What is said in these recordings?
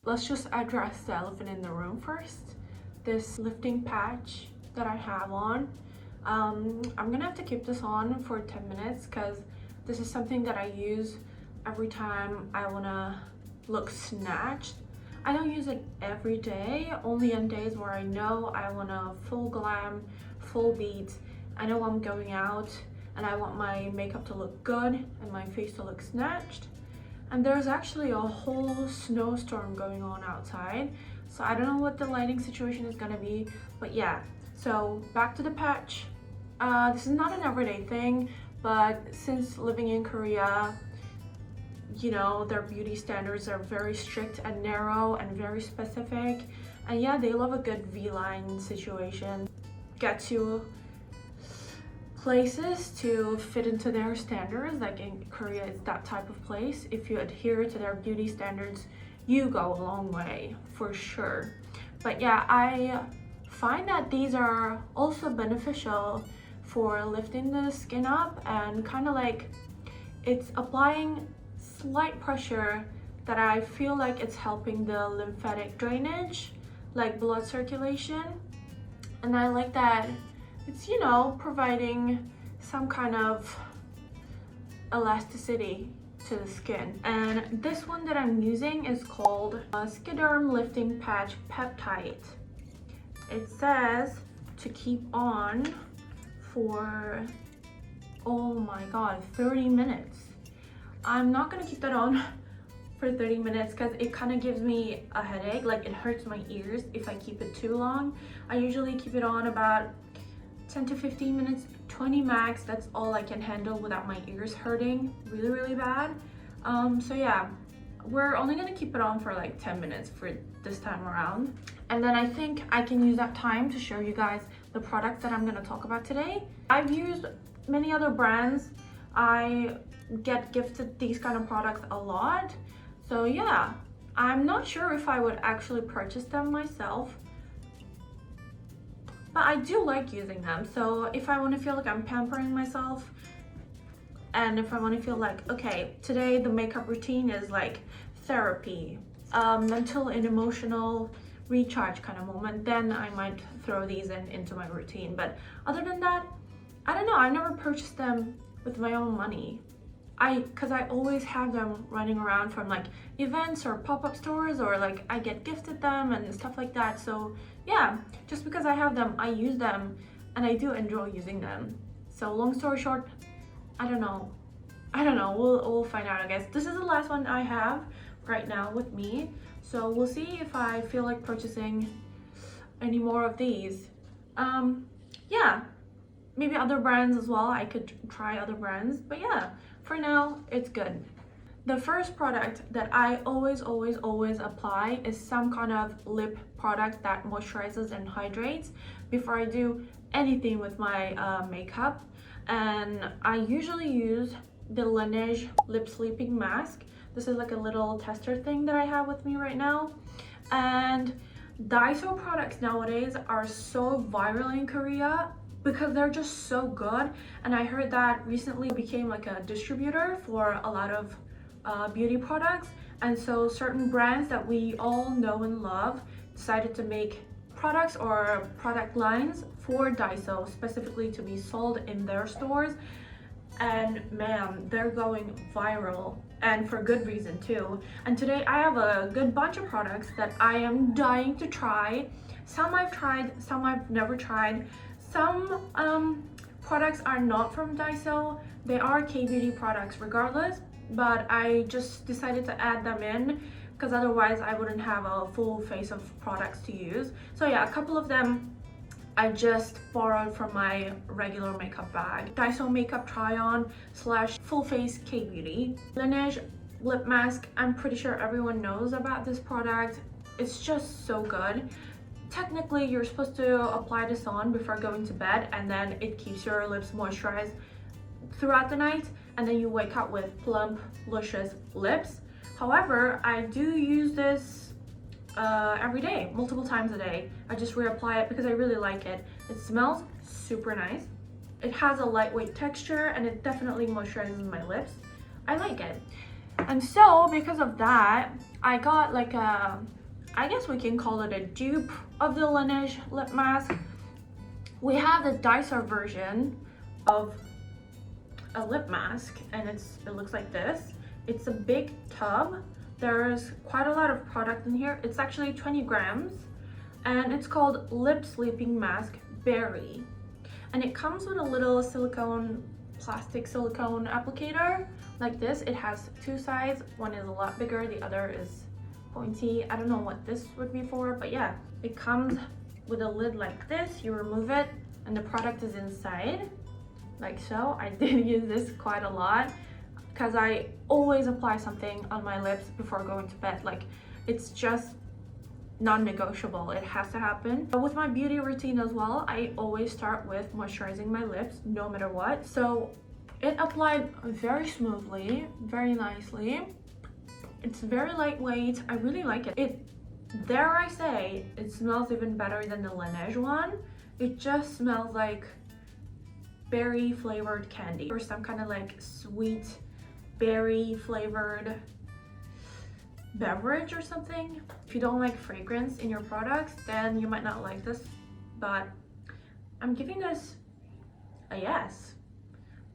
Let's just address the elephant in the room first. This lifting patch that I have on. I'm gonna have to keep this on for 10 minutes because this is something that I use every time I wanna look snatched. I don't use it every day, only on days where I know I want a full glam, full beat. I know I'm going out and I want my makeup to look good and my face to look snatched. And there's actually a whole snowstorm going on outside, so I don't know what the lighting situation is gonna be, but yeah. So back to the patch. This is not an everyday thing, but since living in Korea, you know, their beauty standards are very strict and narrow and very specific. And yeah, they love a good V-line situation. Get to places to fit into their standards. Like in Korea, it's that type of place. If you adhere to their beauty standards, you go a long way for sure. But yeah, I find that these are also beneficial for lifting the skin up, and kind of like it's applying slight pressure that I feel like it's helping the lymphatic drainage, like blood circulation. And I like that it's, you know, providing some kind of elasticity to the skin. And this one that I'm using is called Skederm Lifting Patch Peptide. It says to keep on for, oh my god, 30 minutes. I'm not gonna keep that on for 30 minutes because it kind of gives me a headache. Like, it hurts my ears if I keep it too long. I usually keep it on about 10 to 15 minutes, 20 max. That's all I can handle without my ears hurting really bad. So yeah, we're only gonna keep it on for like 10 minutes for this time around. And then I think I can use that time to show you guys the products that I'm gonna talk about today. I've used many other brands. I get gifted these kind of products a lot. So yeah, I'm not sure if I would actually purchase them myself, but I do like using them. So if I want to feel like I'm pampering myself, and if I want to feel like, okay, today the makeup routine is like therapy, mental and emotional recharge kind of moment, then I might throw these into my routine. But other than that, I don't know, I've never purchased them with my own money. Because I always have them running around from like events or pop-up stores, or like I get gifted them and stuff like that. So yeah, just because I have them, I use them, and I do enjoy using them. So long story short, I don't know, we'll find out, I guess. This is the last one I have right now with me, so we'll see if I feel like purchasing any more of these. Yeah, maybe other brands as well. I could try other brands, but yeah, for now it's good. The first product that I always apply is some kind of lip product that moisturizes and hydrates before I do anything with my makeup. And I usually use the Laneige lip sleeping mask. This is like a little tester thing that I have with me right now. And Daiso products nowadays are so viral in Korea because they're just so good. And I heard that recently became like a distributor for a lot of beauty products. And so certain brands that we all know and love decided to make products or product lines for Daiso specifically to be sold in their stores. And man, they're going viral, and for good reason too. And today I have a good bunch of products that I am dying to try. Some I've tried, some I've never tried. Some products are not from Daiso. They are K-beauty products regardless, but I just decided to add them in because otherwise I wouldn't have a full face of products to use. So yeah, a couple of them I just borrowed from my regular makeup bag. Daiso makeup try-on / full face K-beauty. Laneige lip mask. I'm pretty sure everyone knows about this product. It's just so good. Technically, you're supposed to apply this on before going to bed, and then it keeps your lips moisturized throughout the night, and then you wake up with plump, luscious lips. However, I do use this every day, multiple times a day. I just reapply it because I really like it. It smells super nice. It has a lightweight texture, and it definitely moisturizes my lips. I like it. And so because of that, I got like a, I guess we can call it a dupe of the Laneige lip mask. We have the Daiso version of a lip mask, and it looks like this. It's a big tub. There's quite a lot of product in here. It's actually 20 grams, and it's called Lip Sleeping Mask Berry. And it comes with a little plastic silicone applicator like this. It has two sides. One is a lot bigger, the other is pointy. I don't know what this would be for, but yeah, it comes with a lid like this. You remove it and the product is inside like so. I did use this quite a lot because I always apply something on my lips before going to bed. Like, it's just non-negotiable. It has to happen. But with my beauty routine as well, I always start with moisturizing my lips no matter what. So it applied very smoothly, very nicely. It's very lightweight. I really like it. Dare I say, it smells even better than the Laneige one. It just smells like berry flavored candy or some kind of like sweet berry flavored beverage or something. If you don't like fragrance in your products, then you might not like this, but I'm giving this a yes.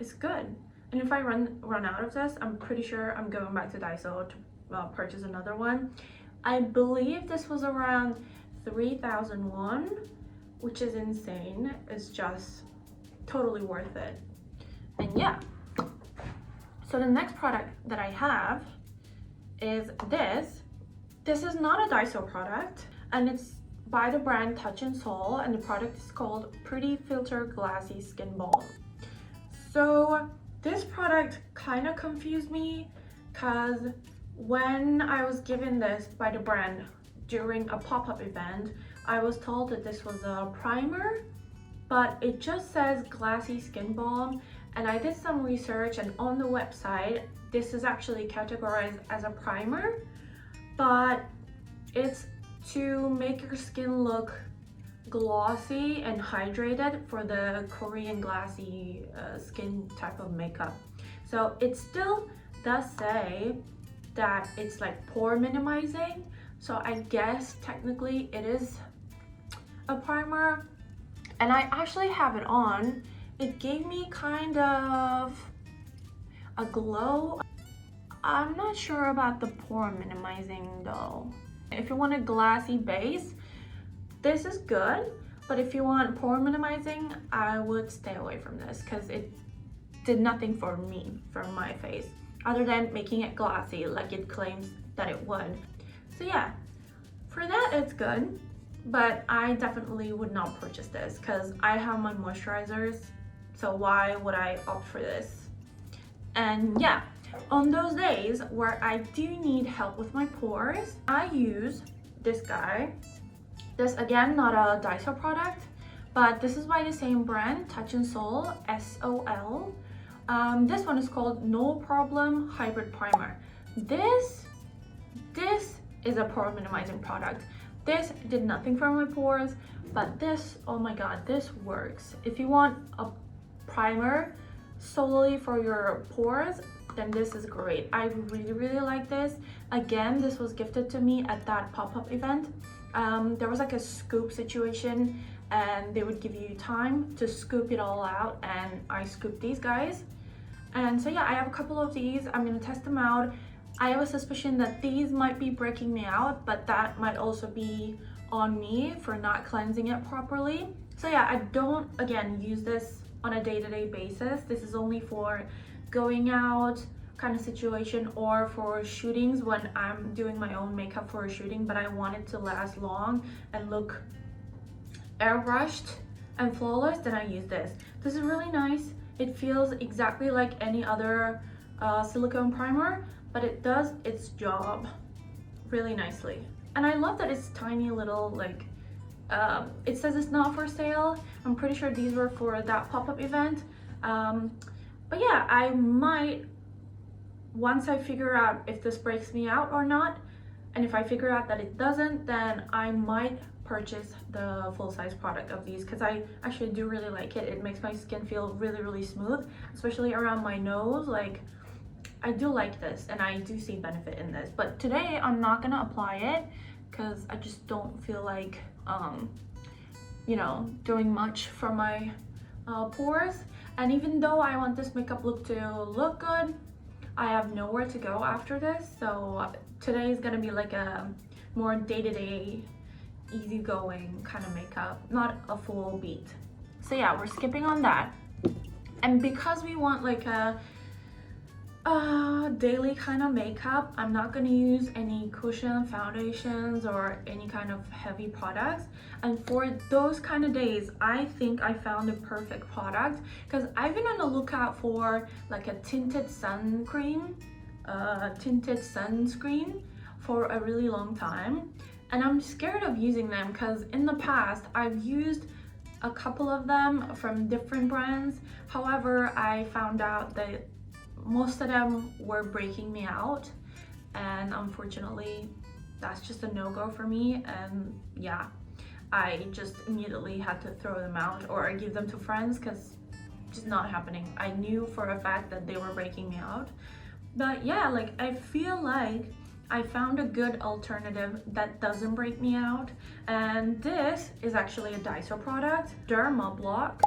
It's good. And if I run out of this, I'm pretty sure I'm going back to Daiso to purchase another one. I believe this was around 3,001, which is insane. It's just totally worth it. And yeah, so the next product that I have is this. This is not a Daiso product, and it's by the brand Touch in Soul, and the product is called Pretty Filter Glassy Skin Balm. So this product kind of confused me because when I was given this by the brand during a pop-up event, I was told that this was a primer, but it just says Glassy Skin Balm. And I did some research, and on the website, this is actually categorized as a primer, but it's to make your skin look glossy and hydrated for the Korean glassy skin type of makeup. So it still does say that it's like pore minimizing, so I guess technically it is a primer. And I actually have it on. It gave me kind of a glow. I'm not sure about the pore minimizing though. If you want a glassy base, this is good, but if you want pore minimizing, I would stay away from this because it did nothing for me, for my face, other than making it glossy like it claims that it would. So yeah, for that it's good, but I definitely would not purchase this because I have my moisturizers, so why would I opt for this? And yeah, on those days where I do need help with my pores, I use this guy. This, again, not a Daiso product, but this is by the same brand, Touch in Soul, S-O-L. This one is called No Problem Hybrid Primer. This is a pore minimizing product. This did nothing for my pores, but this, oh my god, this works. If you want a primer solely for your pores, then this is great. I really like this. Again, this was gifted to me at that pop-up event. There was like a scoop situation, and they would give you time to scoop it all out, and I scooped these guys. And so yeah, I have a couple of these. I'm gonna test them out. I have a suspicion that these might be breaking me out, but that might also be on me for not cleansing it properly. So yeah, I don't, again, use this on a day-to-day basis. This is only for going out kind of situation or for shootings when I'm doing my own makeup for a shooting, but I want it to last long and look airbrushed and flawless, then I use this. This is really nice. It feels exactly like any other silicone primer, but it does its job really nicely. And I love that it's tiny little, like, it says it's not for sale. I'm pretty sure these were for that pop-up event. But yeah, I might, once I figure out if this breaks me out or not, and if I figure out that it doesn't, then I might purchase the full-size product of these, because I actually do really like it. It makes my skin feel really smooth, especially around my nose. Like, I do like this and I do see benefit in this, but today I'm not gonna apply it because I just don't feel like you know, doing much for my pores. And even though I want this makeup look to look good, I have nowhere to go after this, so today is gonna be like a more day-to-day easygoing kind of makeup, not a full beat. So yeah, we're skipping on that. And because we want like a daily kind of makeup, I'm not going to use any cushion foundations or any kind of heavy products. And for those kind of days, I think I found the perfect product, because I've been on the lookout for like a tinted sunscreen for a really long time, and I'm scared of using them because in the past I've used a couple of them from different brands. However, I found out that most of them were breaking me out, and unfortunately that's just a no-go for me. And yeah, I just immediately had to throw them out or give them to friends because just not happening. I knew for a fact that they were breaking me out. But yeah, like I feel like I found a good alternative that doesn't break me out, and this is actually a Daiso product, Dermablock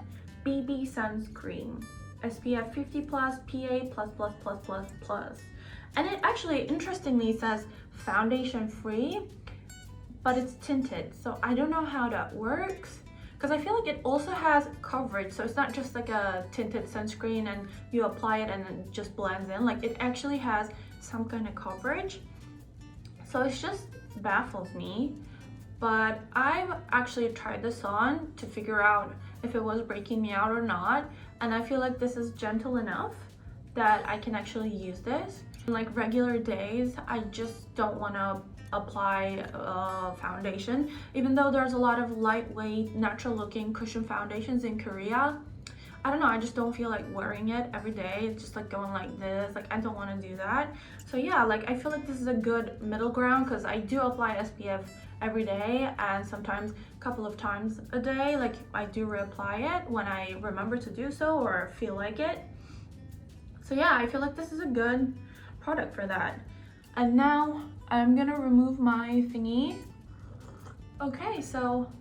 BB Sunscreen, SPF 50+, PA++++++. And it actually interestingly says foundation free, but it's tinted, so I don't know how that works, because I feel like it also has coverage, so it's not just like a tinted sunscreen and you apply it and it just blends in. Like it actually has some kind of coverage, so it just baffles me. But I've actually tried this on to figure out if it was breaking me out or not, and I feel like this is gentle enough that I can actually use this. In like regular days, I just don't want to apply foundation, even though there's a lot of lightweight, natural looking cushion foundations in Korea. I don't know, I just don't feel like wearing it every day. It's just like going like this, like I don't want to do that. So yeah, like I feel like this is a good middle ground, because I do apply SPF every day and sometimes a couple of times a day. Like I do reapply it when I remember to do so or feel like it. So yeah, I feel like this is a good product for that. And now I'm gonna remove my thingy. Okay, so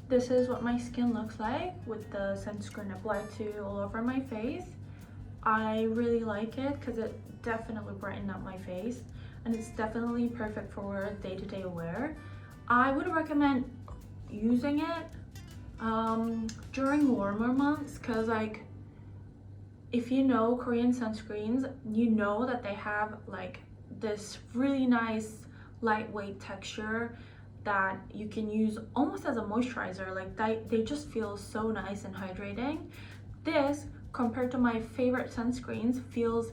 this is what my skin looks like with the sunscreen applied to all over my face. I really like it because it definitely brightened up my face, and it's definitely perfect for day-to-day wear. I would recommend using it during warmer months, because like if you know Korean sunscreens, you know that they have like this really nice lightweight texture that you can use almost as a moisturizer. Like they just feel so nice and hydrating. This, compared to my favorite sunscreens, feels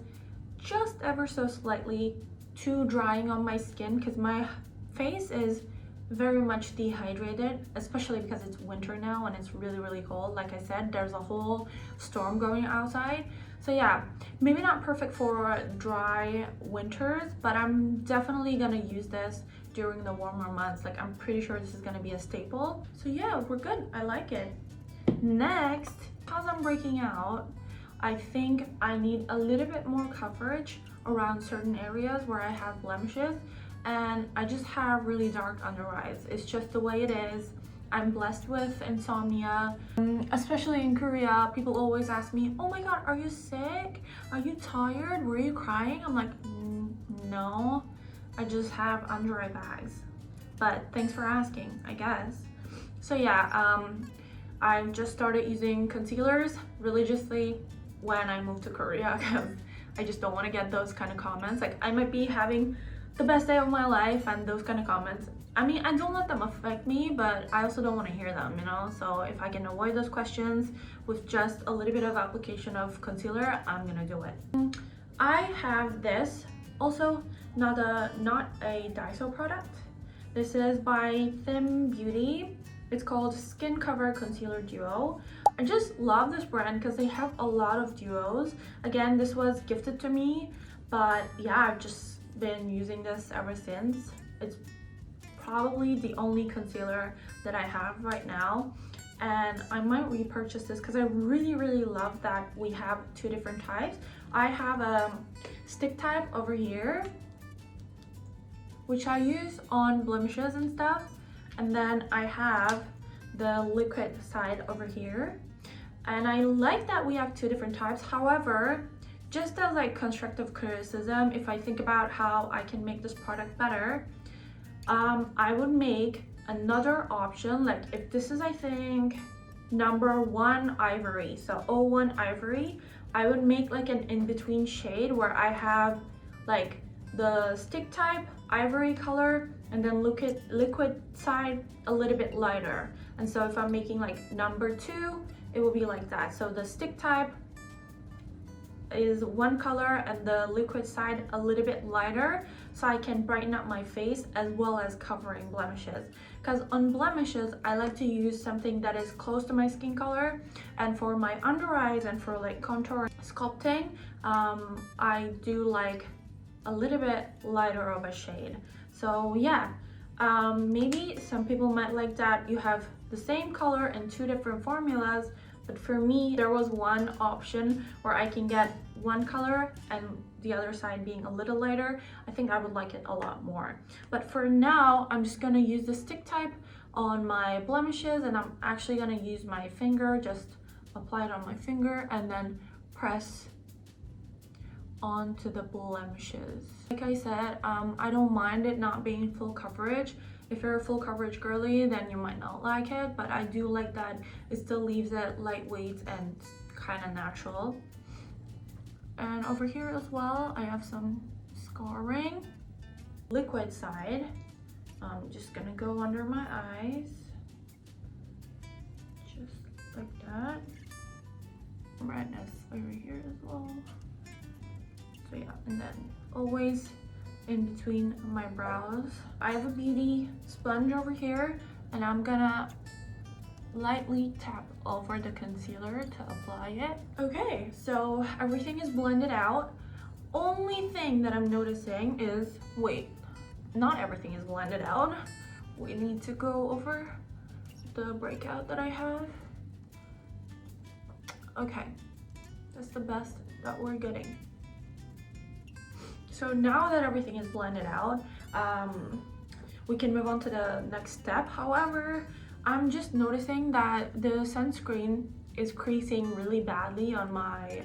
just ever so slightly too drying on my skin, because my face is very much dehydrated, especially because it's winter now and it's really cold. Like I said, there's a whole storm going outside. So yeah, maybe not perfect for dry winters, but I'm definitely gonna use this during the warmer months. Like I'm pretty sure this is gonna be a staple. So yeah, we're good. I like it. Next, because I'm breaking out, I think I need a little bit more coverage around certain areas where I have blemishes, and I just have really dark under eyes. It's just the way it is. I'm blessed with insomnia, especially in Korea. People always ask me, oh my god, are you sick? Are you tired? Were you crying? I'm like, no, I just have under eye bags. But thanks for asking, I guess. So yeah, I've just started using concealers religiously when I moved to Korea, because I just don't want to get those kind of comments. Like I might be having the best day of my life, and those kind of comments, I mean, I don't let them affect me, but I also don't want to hear them, you know? So if I can avoid those questions with just a little bit of application of concealer, I'm gonna do it. I have this, also not a Daiso product. This is by Thim Beauty. It's called Skin Cover Concealer Duo. I just love this brand because they have a lot of duos. Again, this was gifted to me, but yeah, I've just been using this ever since. It's probably the only concealer that I have right now, and I might repurchase this because I really love that we have two different types. I have a stick type over here, which I use on blemishes and stuff. And then I have the liquid side over here. And I like that we have two different types. However, just as like constructive criticism, if I think about how I can make this product better, I would make another option. Like if this is, I think, number 1 Ivory, so 01 Ivory, I would make like an in-between shade where I have like the stick type ivory color and then liquid side a little bit lighter. And so if I'm making like number 2, it will be like that. So the stick type is one color and the liquid side a little bit lighter, so I can brighten up my face as well as covering blemishes. Because on blemishes, I like to use something that is close to my skin color, and for my under eyes and for like contour sculpting, I do like a little bit lighter of a shade. So yeah, maybe some people might like that you have the same color in 2 different formulas, but for me, there was one option where I can get one color and the other side being a little lighter. I think I would like it a lot more. But for now, I'm just gonna use the stick type on my blemishes, and I'm actually gonna use my finger, just apply it on my finger and then press onto the blemishes. Like I said, I don't mind it not being full coverage. If you're a full coverage girly, then you might not like it, but I do like that it still leaves it lightweight and kind of natural. And over here as well, I have some scarring. Liquid side, I'm just gonna go under my eyes, just like that. Redness over here as well. So yeah, and then always in between my brows. I have a beauty sponge over here, and I'm gonna lightly tap over the concealer to apply it. Okay, so everything is blended out. Only thing that I'm noticing is, wait, not everything is blended out. We need to go over the breakout that I have. Okay, that's the best that we're getting. So now that everything is blended out, we can move on to the next step. However, I'm just noticing that the sunscreen is creasing really badly on my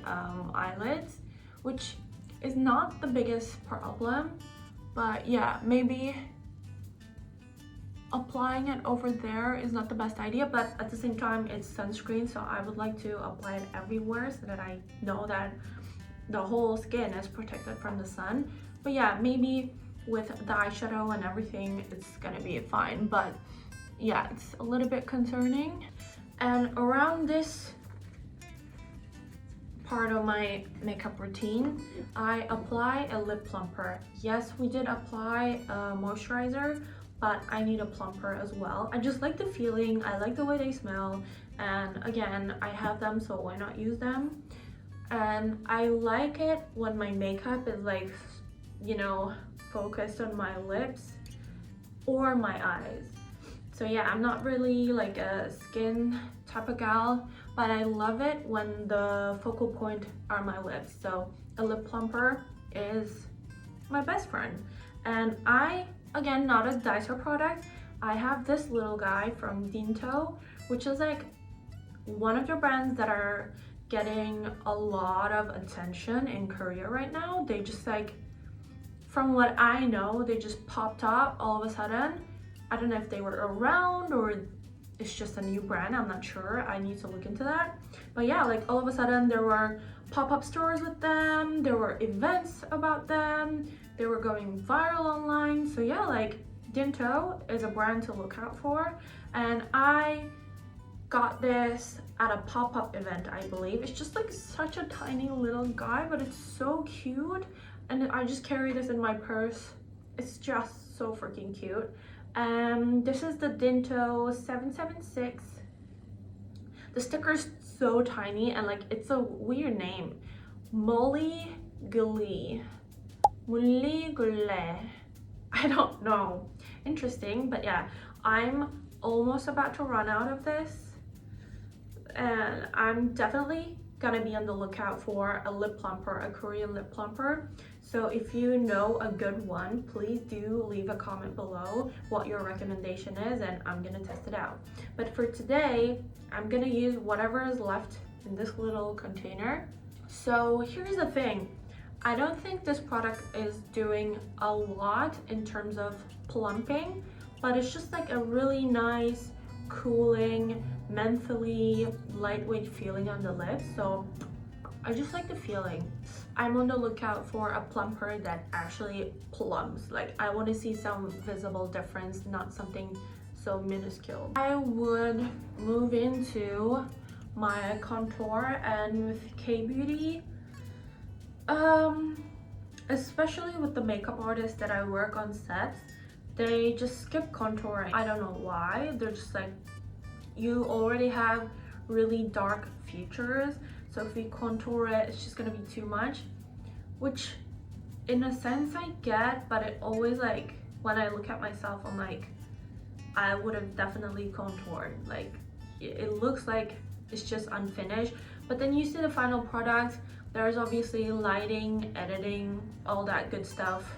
eyelids, which is not the biggest problem, but yeah, maybe applying it over there is not the best idea, but at the same time, it's sunscreen, so I would like to apply it everywhere so that I know that the whole skin is protected from the sun. But yeah, maybe with the eyeshadow and everything, it's gonna be fine, but yeah, it's a little bit concerning. And around this part of my makeup routine, I apply a lip plumper. Yes, we did apply a moisturizer, but I need a plumper as well. I just like the feeling, I like the way they smell, and again, I have them, so why not use them? And I like it when my makeup is like, you know, focused on my lips or my eyes. So yeah, I'm not really like a skin type of gal, but I love it when the focal point are my lips. So a lip plumper is my best friend. And I, again, not a Daiso product, I have this little guy from Dinto, which is like one of the brands that are getting a lot of attention in Korea right now. They just like, from what I know, they just popped up all of a sudden. I don't know if they were around or it's just a new brand, I'm not sure. I need to look into that. But yeah, like all of a sudden there were pop-up stores with them, there were events about them, they were going viral online. So yeah, like Dinto is a brand to look out for. And I got this at a pop-up event, I believe. It's just like such a tiny little guy, but it's so cute. And I just carry this in my purse. It's just so freaking cute. This is the Dinto 776. The sticker's so tiny and like it's a weird name. Muhly, Gelee. Muhly, Gelee. I don't know. Interesting, but yeah, I'm almost about to run out of this. And I'm definitely gotta be on the lookout for a lip plumper, a Korean lip plumper. So if you know a good one, please do leave a comment below what your recommendation is, and I'm gonna test it out. But for today, I'm gonna use whatever is left in this little container. So here's the thing. I don't think this product is doing a lot in terms of plumping, but it's just like a really nice, cooling, mentally lightweight feeling on the lips. So I just like the feeling. I'm on the lookout for a plumper that actually plumps. Like, I want to see some visible difference, not something so minuscule. I would move into my contour, and with K-Beauty, especially with the makeup artists that I work on sets, they just skip contouring. I don't know why. They're just like, you already have really dark features, so if we contour it, it's just gonna be too much, which in a sense I get, but it always, like, when I look at myself, I'm like, I would have definitely contoured. Like, it looks like it's just unfinished, but then you see the final product, there's obviously lighting, editing, all that good stuff,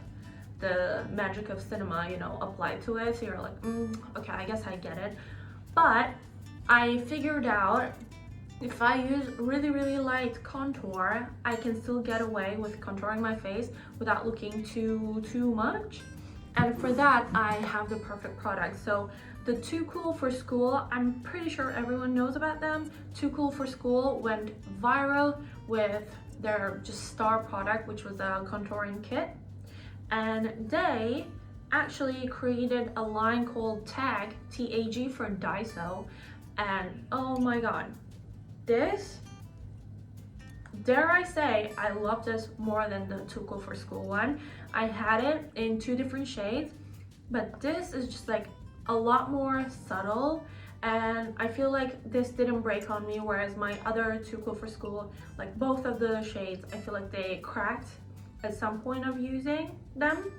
the magic of cinema, you know, applied to it, so you're like, okay, I guess I get it. But I figured out if I use really light contour, I can still get away with contouring my face without looking too much. And for that, I have the perfect product. So the Too Cool for School, I'm pretty sure everyone knows about them. Too Cool for School went viral with their just star product, which was a contouring kit. And they actually created a line called TAG, T-A-G for Daiso. And oh my god, this, dare I say, I love this more than the Too Cool for School one. I had it in 2 different shades, but this is just like a lot more subtle, and I feel like this didn't break on me, whereas my other Too Cool for School, like both of the shades, I feel like they cracked at some point of using them.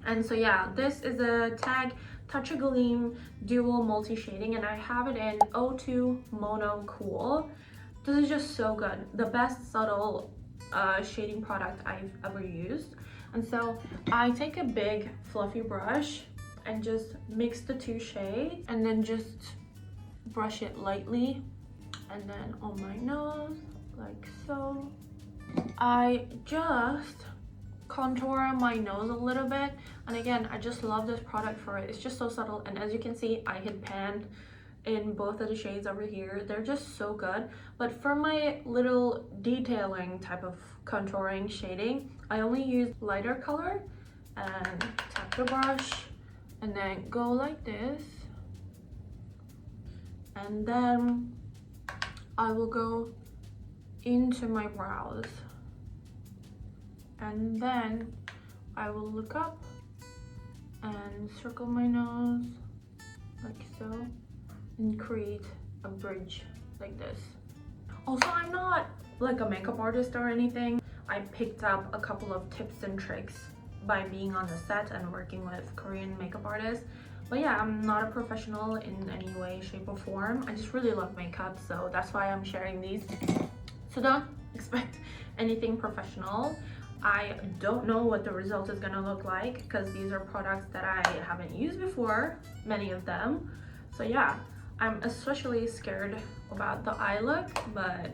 And so yeah, this is a TAG Touch of Gleam Dual Multi Shading, and I have it in 02 Mono Cool. This is just so good. The best subtle shading product I've ever used. And so I take a big fluffy brush and just mix the 2 shades, and then just brush it lightly, and then on my nose, like so. I just contour my nose a little bit, and again, I just love this product for it. It's just so subtle, and as you can see, I hit pan in both of the shades over here. They're just so good. But for my little detailing type of contouring shading, I only use lighter color and tap the brush and then go like this, and then I will go into my brows, and then I will look up and circle my nose like so, and create a bridge like this. Also, I'm not like a makeup artist or anything. I picked up a couple of tips and tricks by being on the set and working with Korean makeup artists. But yeah, I'm not a professional in any way, shape, or form. I just really love makeup, so that's why I'm sharing these. So don't expect anything professional. I don't know what the result is gonna look like, because these are products that I haven't used before, many of them. So yeah, I'm especially scared about the eye look, but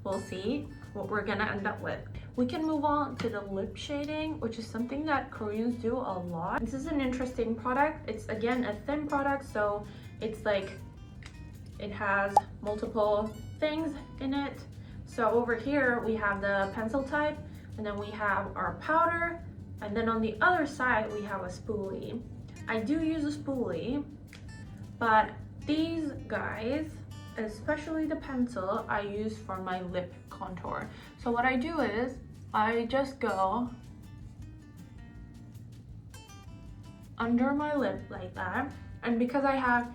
we'll see what we're gonna end up with. We can move on to the lip shading, which is something that Koreans do a lot. This is an interesting product. It's again a thin product, so it's like it has multiple things in it. So over here we have the pencil type, and then we have our powder, and then on the other side we have a spoolie. I do use a spoolie, but these guys, especially the pencil, I use for my lip contour. So what I do is I just go under my lip like that, and because I have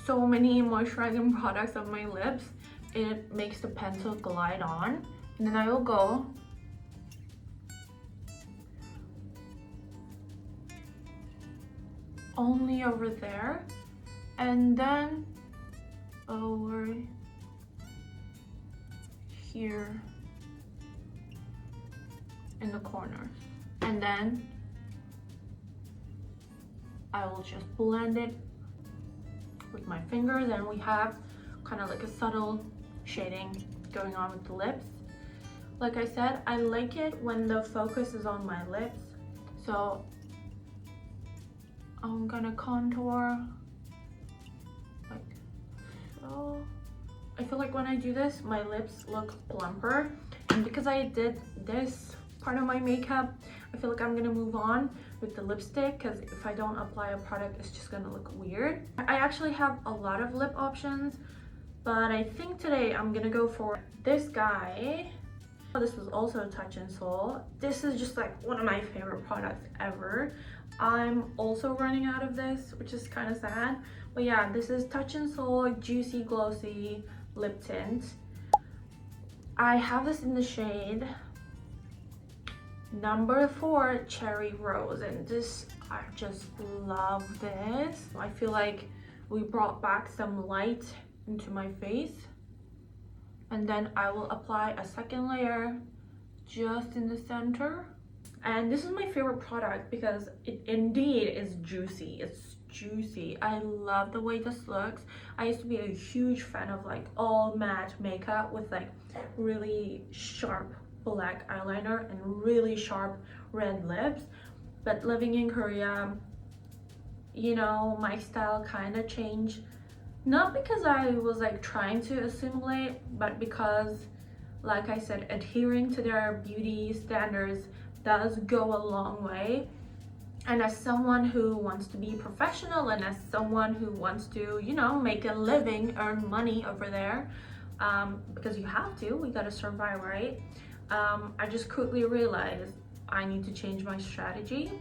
so many moisturizing products on my lips, it makes the pencil glide on, and then I will go only over there, and then over here in the corner, and then I will just blend it with my finger. Then we have kind of like a subtle shading going on with the lips. Like I said, I like it when the focus is on my lips, so I'm gonna contour like so. I feel like when I do this, my lips look plumper, and because I did this part of my makeup, I feel like I'm gonna move on with the lipstick, because if I don't apply a product, it's just gonna look weird. I actually have a lot of lip options, but I think today I'm gonna go for this guy. This was also Touch and Soul. This is just like one of my favorite products ever. I'm also running out of this, which is kind of sad. But yeah, this is Touch and Soul Juicy Glossy Lip Tint. I have this in the shade number 4 Cherry Rose, and this, I just love this. I feel like we brought back some light into my face. And then I will apply a second layer just in the center. And this is my favorite product because it indeed is juicy. It's juicy. I love the way this looks. I used to be a huge fan of like all matte makeup with like really sharp black eyeliner and really sharp red lips. But living in Korea, you know, my style kind of changed. Not because I was like trying to assimilate, but because, like I said, adhering to their beauty standards does go a long way. And as someone who wants to be professional, and as someone who wants to, you know, make a living, earn money over there, because you have to, we gotta survive, right? I just quickly realized I need to change my strategy.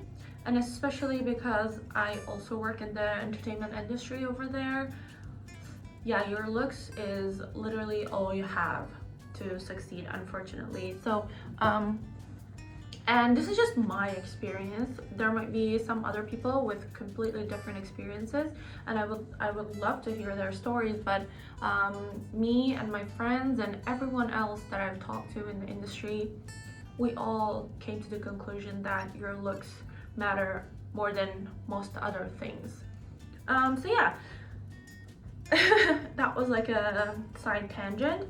And especially because I also work in the entertainment industry over there. Yeah, your looks is literally all you have to succeed, unfortunately. So and this is just my experience. There might be some other people with completely different experiences, and I would love to hear their stories. But me and my friends and everyone else that I've talked to in the industry, we all came to the conclusion that your looks matter more than most other things. So yeah. That was like a side tangent.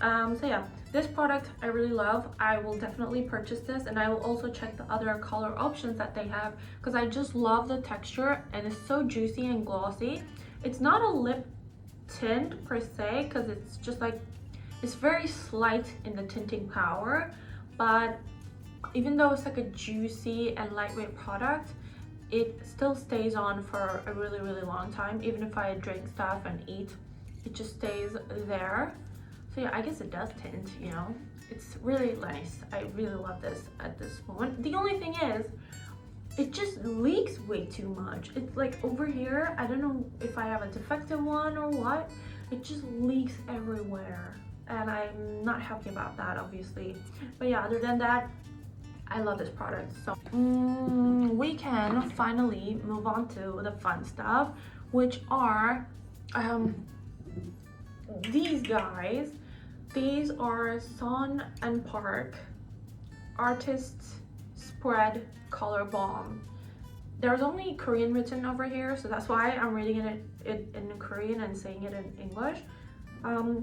So yeah, this product I really love. I will definitely purchase this, and I will also check the other color options that they have, because I just love the texture and it's so juicy and glossy. It's not a lip tint per se, because it's just like, it's very slight in the tinting power, but even though it's like a juicy and lightweight product, it still stays on for a really, really long time. Even if I drink stuff and eat, it just stays there. So yeah, I guess it does tint, you know. It's really nice. I really love this at this moment. The only thing is, it just leaks way too much. It's like over here, I don't know if I have a defective one or what. It just leaks everywhere, and I'm not happy about that, obviously. But yeah, other than that, I love this product. So we can finally move on to the fun stuff, which are these guys. These are Son and Park Artist Spread Color Balm. There's only Korean written over here, so that's why I'm reading it in Korean and saying it in English.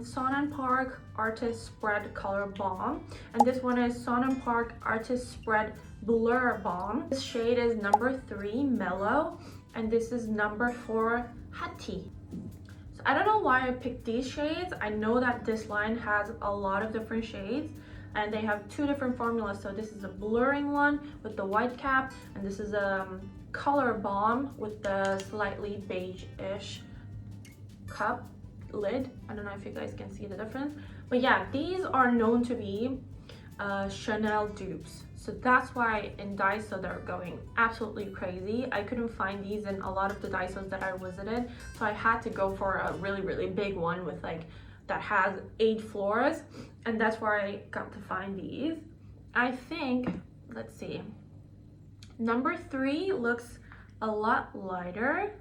Son and Park Artist Spread Color Balm, and this one is Son and Park Artist Spread Blur Balm. This shade is number 3 Mellow, and this is number 4 Hearty. So I don't know why I picked these shades. I know that this line has a lot of different shades, and they have 2 different formulas. So this is a blurring one with the white cap, and this is a color balm with the slightly beige-ish cup lid. I don't know if you guys can see the difference, but yeah, these are known to be Chanel dupes, so that's why in Daiso they're going absolutely crazy. I couldn't find these in a lot of the Daisos that I visited, so I had to go for a really, really big one with like that has 8 floors, and that's where I got to find these. I think, let's see, number 3 looks a lot lighter,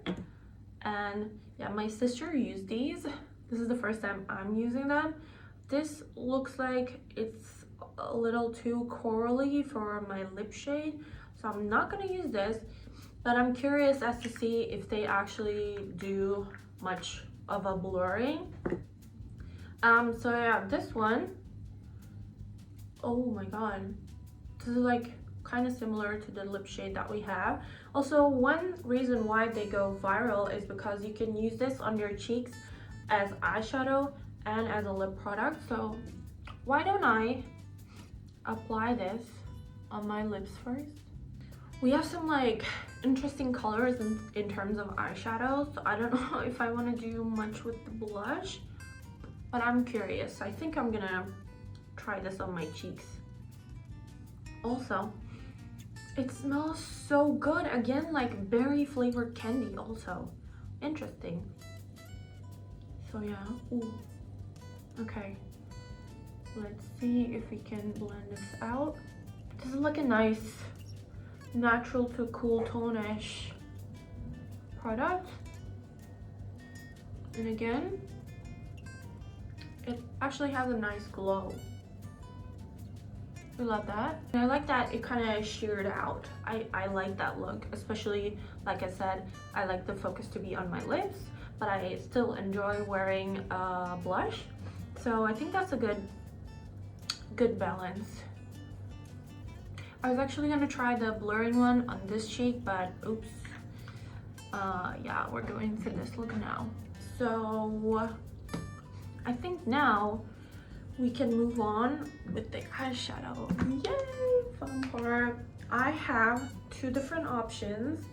and yeah, my sister used these. This is the first time I'm using them. this looks like it's a little too corally for my lip shade, so I'm not gonna use this, but I'm curious as to see if they actually do much of a blurring. So yeah, this one, oh my god, this is like kind of similar to the lip shade that we have. Also, one reason why they go viral is because you can use this on your cheeks as eyeshadow and as a lip product. So why don't I apply this on my lips first? We have some like interesting colors in terms of eyeshadows, so I don't know if I want to do much with the blush, but I'm curious. I think I'm gonna try this on my cheeks. Also, it smells so good. Again, like berry flavored candy also. Interesting. So yeah, ooh. Okay. Let's see if we can blend this out. This is like a nice natural to cool tone-ish product. And again, it actually has a nice glow. I love that. And I like that it kind of sheared out. I like that look, especially, like I said, I like the focus to be on my lips, but I still enjoy wearing blush. So I think that's a good balance. I was actually gonna try the blurring one on this cheek, but oops. Yeah, we're going for this look now. So I think now we can move on with the eyeshadow. Yay, fun part. I have two different options.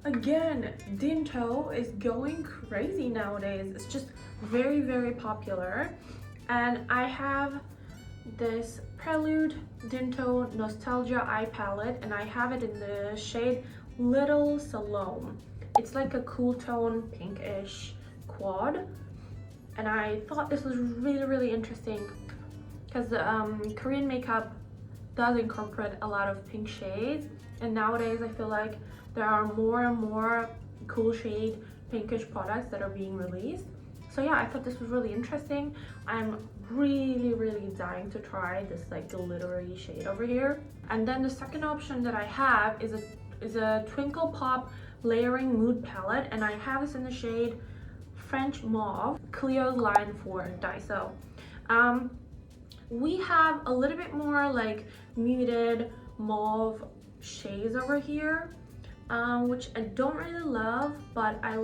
Again, Dinto is going crazy nowadays. It's just very, very popular. And I have this Prelude Dinto Nostalgia Eye Palette, and I have it in the shade Little Salome. It's like a cool tone, pinkish quad. And I thought this was really, really interesting because Korean makeup does incorporate a lot of pink shades, and nowadays I feel like there are more and more cool shade pinkish products that are being released. So yeah, I thought this was really interesting. I'm really, really dying to try this like glittery shade over here. And then the second option that I have is a Twinkle Pop Layering Mood Palette, and I have this in the shade French Mauve, Cleo's line for Daiso. We have a little bit more like muted mauve shades over here, which I don't really love, but I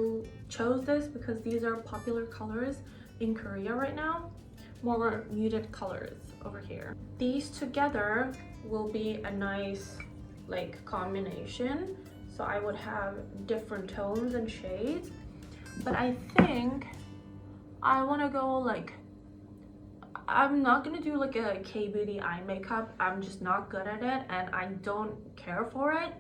chose this because these are popular colors in Korea right now. More muted colors over here. These together will be a nice like combination. So I would have different tones and shades, but I think I want to go like, I'm not gonna do like a K-beauty eye makeup. I'm just not good at it and I don't care for it.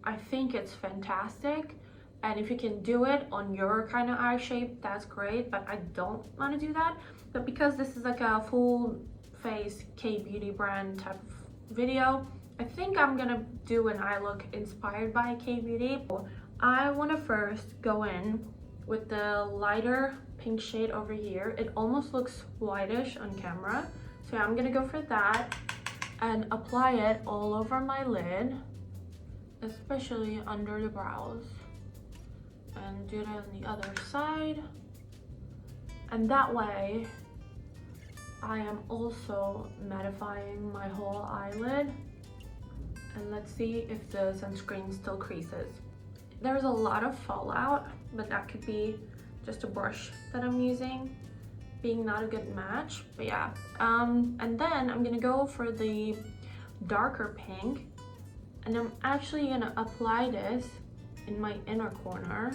I think it's fantastic, and if you can do it on your kind of eye shape, that's great, but I don't want to do that. But because this is like a full face K-beauty brand type of video, I think I'm gonna do an eye look inspired by K-beauty. I want to first go in with the lighter pink shade over here. It almost looks whitish on camera, so yeah, I'm gonna go for that and apply it all over my lid, especially under the brows, and do it on the other side. And that way I am also mattifying my whole eyelid. And let's see if the sunscreen still creases. There's a lot of fallout, but that could be just a brush that I'm using being not a good match. But yeah, and then I'm gonna go for the darker pink, and I'm actually gonna apply this in my inner corner.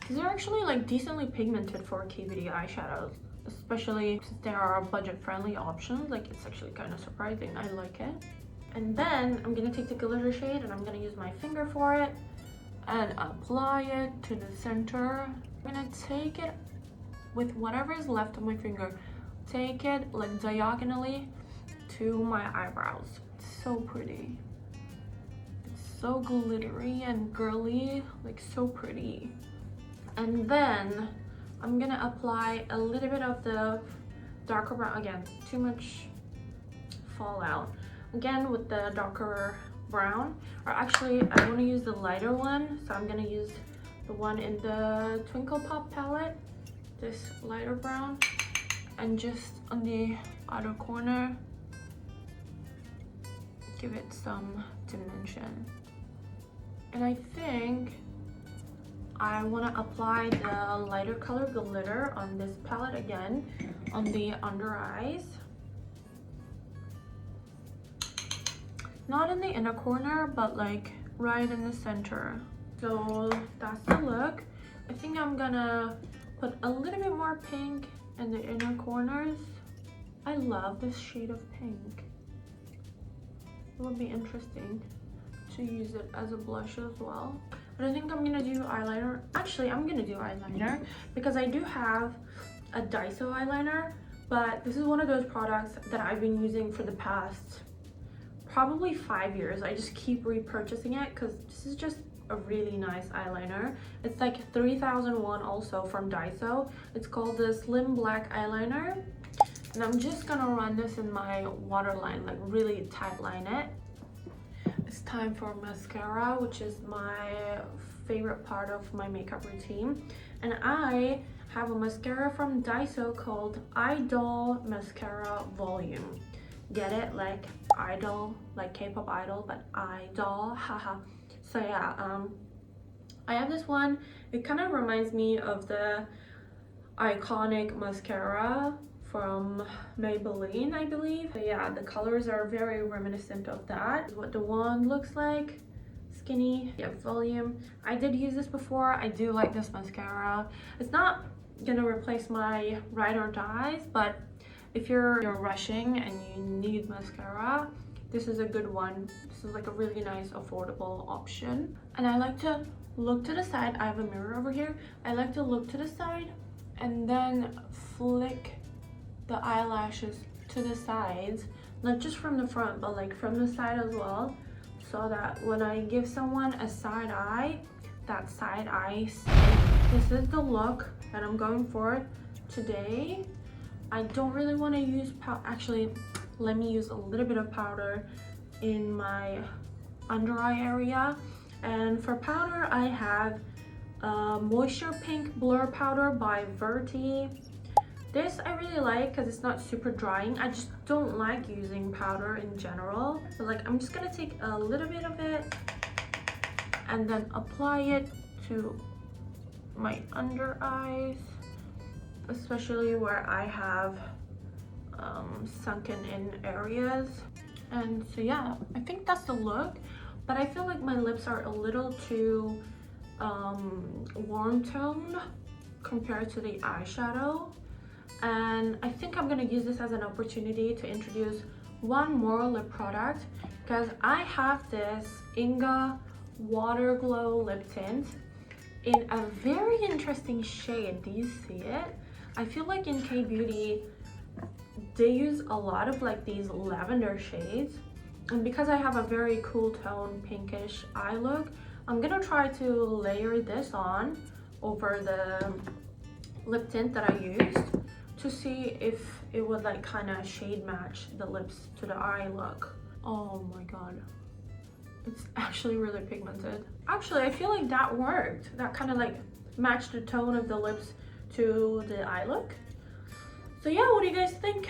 These are actually like decently pigmented for K-beauty eyeshadows, especially since there are budget-friendly options. Like, it's actually kind of surprising. I like it. And then I'm gonna take the glitter shade and I'm gonna use my finger for it and apply it to the center. I'm gonna take it with whatever is left of my finger, take it like diagonally to my eyebrows. It's so pretty. It's so glittery and girly, like so pretty. And then I'm gonna apply a little bit of the darker brown. Again, too much fallout. Again with the darker brown, or actually I want to use the lighter one, so I'm gonna use the one in the Twinkle Pop palette, this lighter brown, and just on the outer corner give it some dimension. And I think I want to apply the lighter color glitter on this palette again on the under eyes. Not in the inner corner, but like right in the center. So that's the look. I think I'm gonna put a little bit more pink in the inner corners. I love this shade of pink. It would be interesting to use it as a blush as well. But I think I'm gonna do eyeliner. Actually, I'm gonna do eyeliner because I do have a Daiso eyeliner, but this is one of those products that I've been using for the past probably 5 years. I just keep repurchasing it because this is just a really nice eyeliner. It's like 3001 also from Daiso. It's called the Slim Black Eyeliner. And I'm just gonna run this in my waterline, like really tight line it. It's time for mascara, which is my favorite part of my makeup routine. And I have a mascara from Daiso called Idol Mascara Volume. Get it? Like idol, like K-pop idol, but idol, haha. So yeah, I have this one. It kind of reminds me of the iconic mascara from Maybelline, I believe. So yeah, the colors are very reminiscent of that. This is what the wand looks like. Skinny, yeah, volume. I did use this before. I do like this mascara. It's not gonna replace my Ride or Dies, but if you're rushing and you need mascara, this is a good one. This is like a really nice affordable option. And I like to look to the side. I have a mirror over here. I like to look to the side and then flick the eyelashes to the sides, not just from the front but like from the side as well, so that when I give someone a side eye, that side eye stays. This is the look that I'm going for today. I don't really want to use powder. Actually, let me use a little bit of powder in my under eye area. And for powder, I have Moisture Pink Blur Powder by Vertty. This I really like because it's not super drying. I just don't like using powder in general. So like I'm just gonna take a little bit of it and then apply it to my under eyes, especially where I have sunken in areas. And so yeah, I think that's the look. But I feel like my lips are a little too warm toned compared to the eyeshadow. And I think I'm gonna use this as an opportunity to introduce one more lip product, because I have this Inga Water Glow Lip Tint in a very interesting shade. Do you see it? I feel like in K-Beauty they use a lot of like these lavender shades, and because I have a very cool tone pinkish eye look, I'm gonna try to layer this on over the lip tint that I used to see if it would like kind of shade match the lips to the eye look. Oh my god, it's actually really pigmented. Actually, I feel like that worked. That kind of like matched the tone of the lips to the eye look. So yeah, what do you guys think?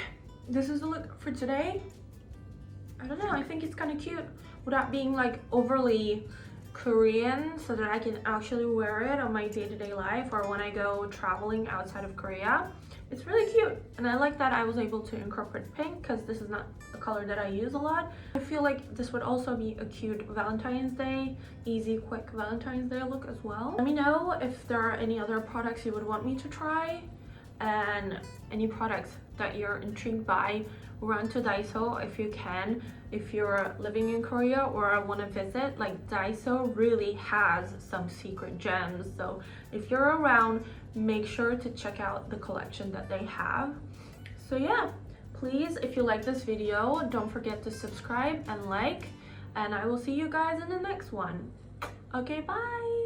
This is the look for today. I don't know, I think it's kind of cute without being like overly Korean, so that I can actually wear it on my day-to-day life or when I go traveling outside of Korea. It's really cute, and I like that I was able to incorporate pink because this is not a color that I use a lot. I feel like this would also be a cute Valentine's Day, easy, quick Valentine's Day look as well. Let me know if there are any other products you would want me to try, and any products that you're intrigued by. Run to Daiso if you can, if you're living in Korea or want to visit. Like, Daiso really has some secret gems, so if you're around, make sure to check out the collection that they have. So yeah, please, if you like this video, don't forget to subscribe and like, and I will see you guys in the next one. Okay, bye.